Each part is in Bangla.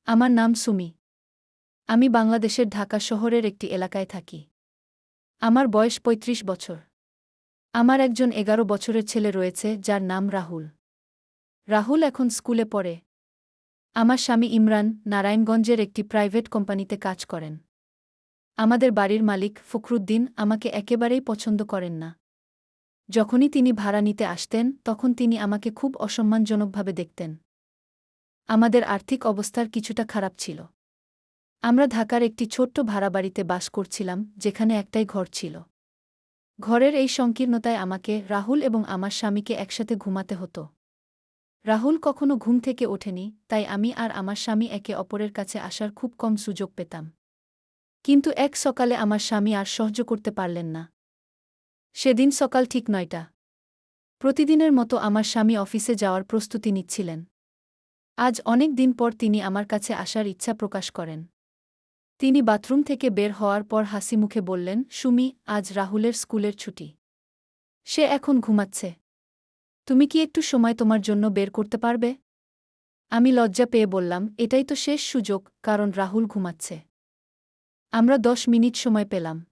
আমার নাম সুমি। আমি বাংলাদেশের ঢাকা শহরের একটি এলাকায় থাকি। আমার বয়স ৩৫ বছর। আমার একজন ১১ বছরের ছেলে রয়েছে যার নাম রাহুল। রাহুল এখন স্কুলে পড়ে। আমার স্বামী ইমরান নারায়ণগঞ্জের একটি প্রাইভেট কোম্পানিতে কাজ করেন। আমাদের বাড়ির মালিক ফখরুদ্দিন আমাকে একেবারেই পছন্দ করেন না। যখনই তিনি ভাড়া নিতে আসতেন তখন তিনি আমাকে খুব অসম্মানজনকভাবে দেখতেন। আমাদের আর্থিক অবস্থার কিছুটা খারাপ ছিল। আমরা ঢাকার একটি ছোট্ট ভাড়াবাড়িতে বাস করছিলাম, যেখানে একটাই ঘর ছিল। ঘরের এই সংকীর্ণতায় আমাকে, রাহুল এবং আমার স্বামীকে একসাথে ঘুমাতে হতো। রাহুল কখনো ঘুম থেকে ওঠেনি, তাই আমি আর আমার স্বামী একে অপরের কাছে আসার খুব কম সুযোগ পেতাম। কিন্তু এক সকালে আমার স্বামী আর সহ্য করতে পারলেন না। সেদিন সকাল ঠিক ৯টা। প্রতিদিনের মতো আমার স্বামী অফিসে যাওয়ার প্রস্তুতি নিচ্ছিলেন। আজ অনেক দিন পর তিনি আমার কাছে আসার ইচ্ছা প্রকাশ করেন। তিনি বাথরুম থেকে বের হওয়ার পর হাসিমুখে বললেন, সুমি, আজ রাহুলের স্কুলের ছুটি। সে এখন ঘুমাচ্ছে। তুমি কি একটু সময় তোমার জন্য বের করতে পারবে? আমি লজ্জা পেয়ে বললাম, এটাই তো শেষ সুযোগ, কারণ রাহুল ঘুমাচ্ছে। আমরা ১০ মিনিট সময় পেলাম।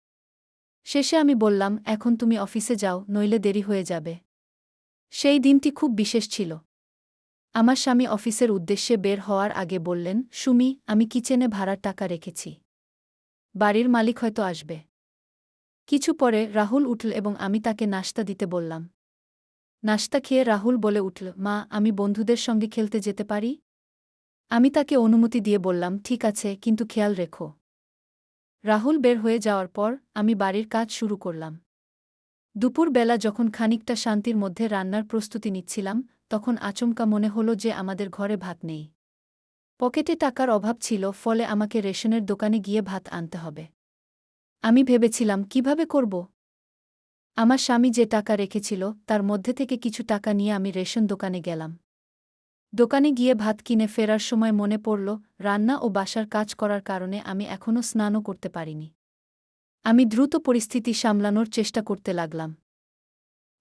শেষে আমি বললাম, এখন তুমি অফিসে যাও, নইলে দেরি হয়ে যাবে। সেই দিনটি খুব বিশেষ ছিল। আমার স্বামী অফিসের উদ্দেশ্যে বের হওয়ার আগে বললেন, সুমি, আমি কিচেনে ভাড়ার টাকা রেখেছি। বাড়ির মালিক হয়তো আসবে। কিছু পরে রাহুল উঠল এবং আমি তাকে নাশতা দিতে বললাম। নাশতা খেয়ে রাহুল বলে উঠল, মা, আমি বন্ধুদের সঙ্গে খেলতে যেতে পারি? আমি তাকে অনুমতি দিয়ে বললাম, ঠিক আছে, কিন্তু খেয়াল রেখো। রাহুল বের হয়ে যাওয়ার পর আমি বাড়ির কাজ শুরু করলাম। দুপুরবেলা যখন খানিকটা শান্তির মধ্যে রান্নার প্রস্তুতি নিচ্ছিলাম, তখন আচমকা মনে হলো যে আমাদের ঘরে ভাত নেই। পকেটে টাকার অভাব ছিল, ফলে আমাকে রেশনের দোকানে গিয়ে ভাত আনতে হবে। আমি ভেবেছিলাম, কিভাবে করব? আমার স্বামী যে টাকা রেখেছিল তার মধ্যে থেকে কিছু টাকা নিয়ে আমি রেশন দোকানে গেলাম। দোকানে গিয়ে ভাত কিনে ফেরার সময় মনে পড়ল, রান্না ও বাসার কাজ করার কারণে আমি এখনও স্নানও করতে পারিনি। আমি দ্রুত পরিস্থিতি সামলানোর চেষ্টা করতে লাগলাম।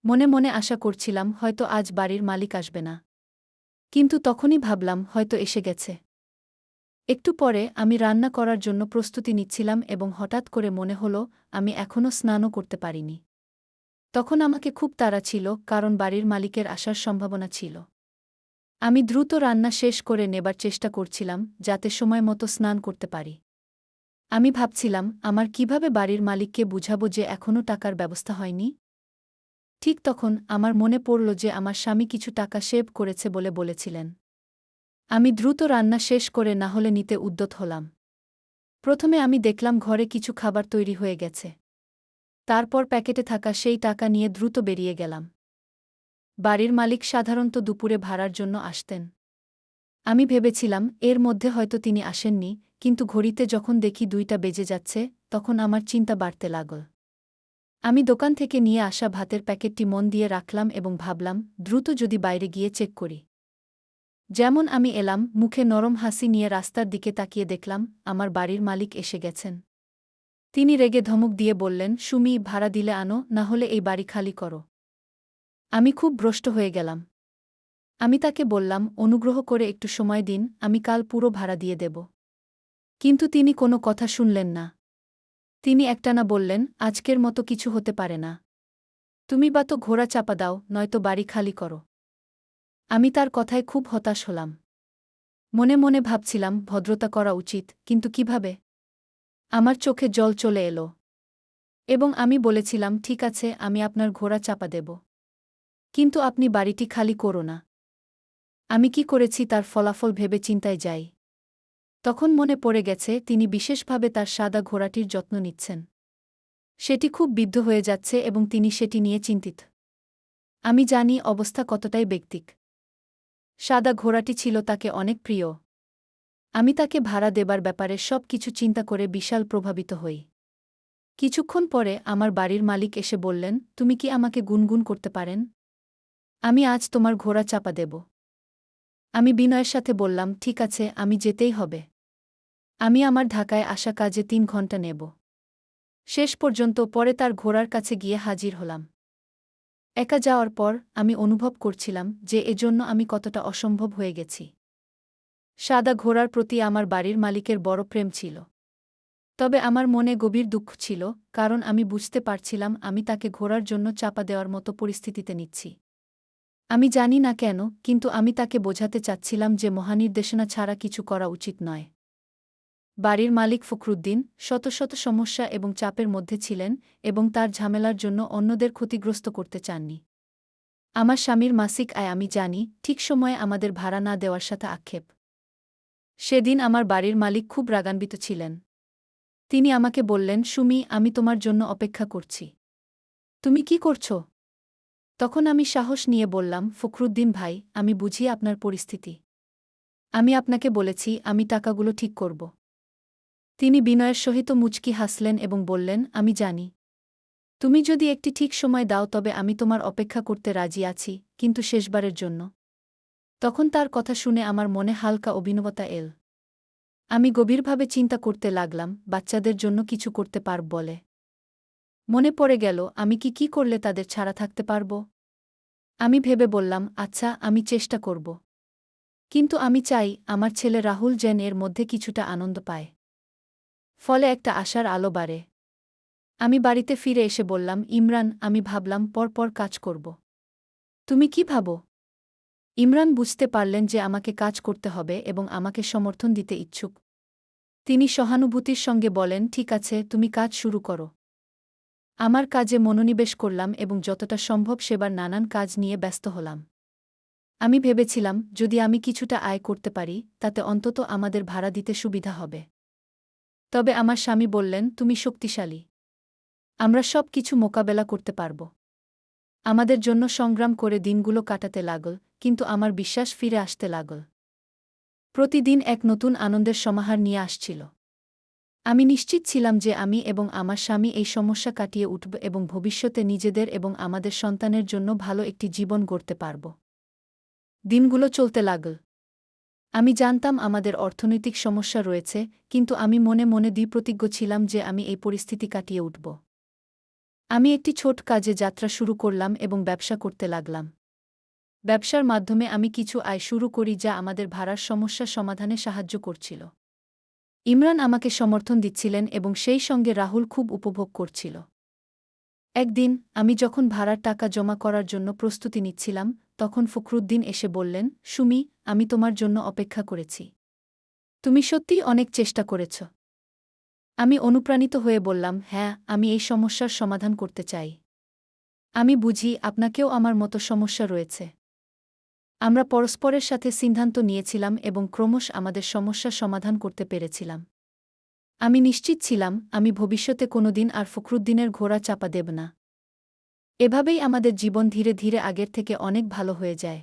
মনে মনে আশা করছিলাম, হয়তো আজ বাড়ির মালিক আসবে না। কিন্তু তখনই ভাবলাম, হয়তো এসে গেছে। একটু পরে আমি রান্না করার জন্য প্রস্তুতি নিচ্ছিলাম এবং হঠাৎ করে মনে হল, আমি এখনও স্নানও করতে পারিনি। তখন আমাকে খুব তাড়া ছিল, কারণ বাড়ির মালিকের আসার সম্ভাবনা ছিল। আমি দ্রুত রান্না শেষ করে নেবার চেষ্টা করছিলাম, যাতে সময় মতো স্নান করতে পারি। আমি ভাবছিলাম, আমার কিভাবে বাড়ির মালিককে বুঝাবো যে এখনও টাকার ব্যবস্থা হয়নি। ঠিক তখন আমার মনে পড়ল যে আমার স্বামী কিছু টাকা সেভ করেছে বলে বলেছিলেন। আমি দ্রুত রান্না শেষ করে না হলে নিতে উদ্যত হলাম। প্রথমে আমি দেখলাম ঘরে কিছু খাবার তৈরি হয়ে গেছে। তারপর প্যাকেটে থাকা সেই টাকা নিয়ে দ্রুত বেরিয়ে গেলাম। বাড়ির মালিক সাধারণত দুপুরে ভাড়ার জন্য আসতেন। আমি ভেবেছিলাম, এর মধ্যে হয়তো তিনি আসেননি, কিন্তু ঘড়িতে যখন দেখি ২টা বেজে যাচ্ছে, তখন আমার চিন্তা বাড়তে লাগল। আমি দোকান থেকে নিয়ে আসা ভাতের প্যাকেটটি মন দিয়ে রাখলাম এবং ভাবলাম, দ্রুত যদি বাইরে গিয়ে চেক করি। যেমন আমি এলাম, মুখে নরম হাসি নিয়ে রাস্তার দিকে তাকিয়ে দেখলাম, আমার বাড়ির মালিক এসে গেছেন। তিনি রেগে ধমক দিয়ে বললেন, সুমি, ভাড়া দিলে আনো, না হলে এই বাড়ি খালি করো। আমি খুব ভ্রষ্ট হয়ে গেলাম। আমি তাকে বললাম, অনুগ্রহ করে একটু সময় দিন, আমি কাল পুরো ভাড়া দিয়ে দেব। কিন্তু তিনি কোনো কথা শুনলেন না। তিনি একটানা বললেন, আজকের মতো কিছু হতে পারে না। তুমি বা তো ঘোড়া চাপা দাও, নয়তো বাড়ি খালি করো। আমি তার কথায় খুব হতাশ হলাম। মনে মনে ভাবছিলাম, ভদ্রতা করা উচিত, কিন্তু কিভাবে? আমার চোখে জল চলে এলো। এবং আমি বলেছিলাম, ঠিক আছে, আমি আপনার ঘোড়া চাপা দেব। কিন্তু আপনি বাড়িটি খালি করো না। আমি কি করেছি তার ফলাফল ভেবে চিন্তায় যাই। তখন মনে পড়ে গেছে, তিনি বিশেষভাবে তার সাদা ঘোড়াটির যত্ন নিচ্ছেন। সেটি খুব বিদ্ধ হয়ে যাচ্ছে এবং তিনি সেটি নিয়ে চিন্তিত। আমি জানি অবস্থা কতটাই ব্যক্তিক। সাদা ঘোড়াটি ছিল তাকে অনেক প্রিয়। আমি তাকে ভাড়া দেবার ব্যাপারে সব কিছু চিন্তা করে বিশাল প্রভাবিত হই। কিছুক্ষণ পরে আমার বাড়ির মালিক এসে বললেন, তুমি কি আমাকে গুনগুন করতে পারেন? আমি আজ তোমার ঘোড়া চাপা দেব। আমি বিনয়ের সাথে বললাম, ঠিক আছে, আমি যেতেই হবে। আমি আমার ঢাকায় আসা কাজে ৩ ঘণ্টা নেব। শেষ পর্যন্ত পরে তার ঘোড়ার কাছে গিয়ে হাজির হলাম। একা যাওয়ার পর আমি অনুভব করছিলাম যে এজন্য আমি কতটা অসম্ভব হয়ে গেছি। সাদা ঘোড়ার প্রতি আমার বাড়ির মালিকের বড় প্রেম ছিল। তবে আমার মনে গভীর দুঃখ ছিল, কারণ আমি বুঝতে পারছিলাম আমি তাকে ঘোড়ার জন্য চাপা দেওয়ার মতো পরিস্থিতিতে নিচ্ছি। আমি জানি না কেন, কিন্তু আমি তাকে বোঝাতে চাচ্ছিলাম যে মহানির্দেশনা ছাড়া কিছু করা উচিত নয়। বাড়ির মালিক ফখরুদ্দিন শত শত সমস্যা এবং চাপের মধ্যে ছিলেন এবং তার ঝামেলার জন্য অন্যদের ক্ষতিগ্রস্ত করতে চাননি। আমার স্বামীর মাসিক আয় আমি জানি, ঠিক সময়ে আমাদের ভাড়া না দেওয়ার সাথে আক্ষেপ। সেদিন আমার বাড়ির মালিক খুব রাগান্বিত ছিলেন। তিনি আমাকে বললেন, সুমি, আমি তোমার জন্য অপেক্ষা করছি। তুমি কি করছ? তখন আমি সাহস নিয়ে বললাম, ফখরুদ্দিন ভাই, আমি বুঝি আপনার পরিস্থিতি। আমি আপনাকে বলেছি আমি টাকাগুলো ঠিক করব। তিনি বিনয়ের সহিত মুচকি হাসলেন এবং বললেন, আমি জানি। তুমি যদি একটি ঠিক সময় দাও তবে আমি তোমার অপেক্ষা করতে রাজি আছি, কিন্তু শেষবারের জন্য। তখন তার কথা শুনে আমার মনে হালকা অভিনবতা এল। আমি গভীরভাবে চিন্তা করতে লাগলাম, বাচ্চাদের জন্য কিছু করতে পারব বলে। মনে পড়ে গেল, আমি কি করলে তাদের ছাড়া থাকতে পারব। আমি ভেবে বললাম, আচ্ছা, আমি চেষ্টা করব। কিন্তু আমি চাই আমার ছেলে রাহুল যেন এর মধ্যে কিছুটা আনন্দ পায়। ফলে একটা আশার আলো বাড়ে। আমি বাড়িতে ফিরে এসে বললাম, ইমরান, আমি ভাবলাম পর কাজ করব। তুমি কি ভাবো? ইমরান বুঝতে পারলেন যে আমাকে কাজ করতে হবে এবং আমাকে সমর্থন দিতে ইচ্ছুক। তিনি সহানুভূতির সঙ্গে বলেন, ঠিক আছে, তুমি কাজ শুরু করো। আমার কাজে মনোনিবেশ করলাম এবং যতটা সম্ভব সেবার নানান কাজ নিয়ে ব্যস্ত হলাম। আমি ভেবেছিলাম, যদি আমি কিছুটা আয় করতে পারি, তাতে অন্তত আমাদের ভাড়া দিতে সুবিধা হবে। তবে আমার স্বামী বললেন, তুমি শক্তিশালী। আমরা সব কিছু মোকাবেলা করতে পারব। আমাদের জন্য সংগ্রাম করে দিনগুলো কাটাতে লাগল, কিন্তু আমার বিশ্বাস ফিরে আসতে লাগল। প্রতিদিন এক নতুন আনন্দের সমাহার নিয়ে আসছিল। আমি নিশ্চিত ছিলাম যে আমি এবং আমার স্বামী এই সমস্যা কাটিয়ে উঠব এবং ভবিষ্যতে নিজেদের এবং আমাদের সন্তানের জন্য ভালো একটি জীবন গড়তে পারব। দিনগুলো চলতে লাগল। আমি জানতাম আমাদের অর্থনৈতিক সমস্যা রয়েছে, কিন্তু আমি মনে মনে দৃঢ়প্রতিজ্ঞ ছিলাম যে আমি এই পরিস্থিতি কাটিয়ে উঠব। আমি একটি ছোট কাজে যাত্রা শুরু করলাম এবং ব্যবসা করতে লাগলাম। ব্যবসার মাধ্যমে আমি কিছু আয় শুরু করি যা আমাদের ভাড়ার সমস্যা সমাধানে সাহায্য করছিল। ইমরান আমাকে সমর্থন দিচ্ছিলেন এবং সেই সঙ্গে রাহুল খুব উপভোগ করছিল। একদিন আমি যখন ভাড়ার টাকা জমা করার জন্য প্রস্তুতি নিচ্ছিলাম, তখন ফখরুদ্দিন এসে বললেন, সুমি, আমি তোমার জন্য অপেক্ষা করেছি। তুমি সত্যিই অনেক চেষ্টা করেছ। আমি অনুপ্রাণিত হয়ে বললাম, হ্যাঁ, আমি এই সমস্যার সমাধান করতে চাই। আমি বুঝি আপনাকেও আমার মতো সমস্যা রয়েছে। আমরা পরস্পরের সাথে সিদ্ধান্ত নিয়েছিলাম এবং ক্রমশ আমাদের সমস্যা সমাধান করতে পেরেছিলাম। আমি নিশ্চিত ছিলাম আমি ভবিষ্যতে কোনোদিন আর ফখরুদ্দিনের ঘোড়া চাপা দেব না। এভাবেই আমাদের জীবন ধীরে ধীরে আগের থেকে অনেক ভালো হয়ে যায়।